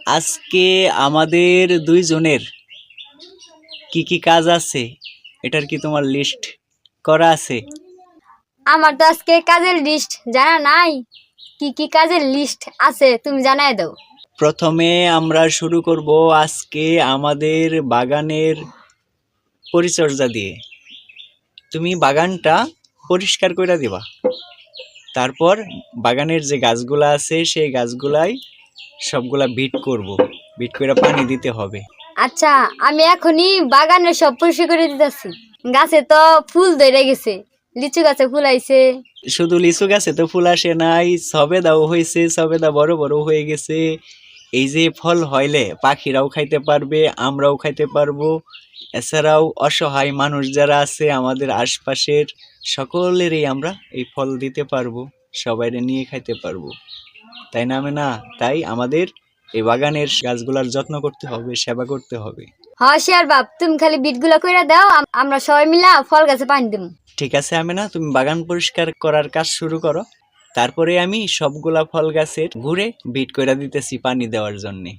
আজকে আমাদের দুইজনের কি কি কাজ আছে এটার কি তোমার লিস্ট করা আছে? আমার তো আজকে কাজের লিস্ট জানা নাই। কি কি কাজের লিস্ট আছে তুমি জানাই দাও। প্রথমে আমরা শুরু করব আজকে আমাদের বাগানের পরিচর্যা দিয়ে। তুমি বাগানটা পরিষ্কার করে দিবা, তারপর বাগানের যে গাছগুলা আছে সেই গাছগুলাই সবগুলা বিট করব, বিট করে পানি দিতে হবে। আচ্ছা, আমি এখনই বাগানের সব পরিষ্কার করে দিতেছি। গাছে তো ফুল ধরে গেছে, লিচু গাছে ফুল আইছে। শুধু লিচু গাছে তো ফুল আসে নাই, সবেদাও হয়েছে, সবেদা বড় বড় হয়ে গেছে। এই যে ফল হইলে পাখিরাও খাইতে পারবে, আমরাও খাইতে পারবো। এছাড়াও অসহায় মানুষ যারা আছে আমাদের আশপাশের সকলেরই আমরা এই ফল দিতে পারবো, সবাইরে নিয়ে খাইতে পারবো, তাই না? না, তাই আমাদের এই বাগানের গাছগুলার যত্ন করতে হবে, সেবা করতে হবে। হ্যাঁ শেয়ার বাপ, তুমি খালি বিটগুলো কইরা দাও, আমরা সবাই মিলা ফল গাছে পানি দেব। ঠিক আছে আমেনা, তুমি বাগান পরিষ্কার করার কাজ শুরু করো, তারপরে আমি সবগুলা ফল গাছের ঘুরে বিট কইরা দিতেছি পানি দেওয়ার জন্যে।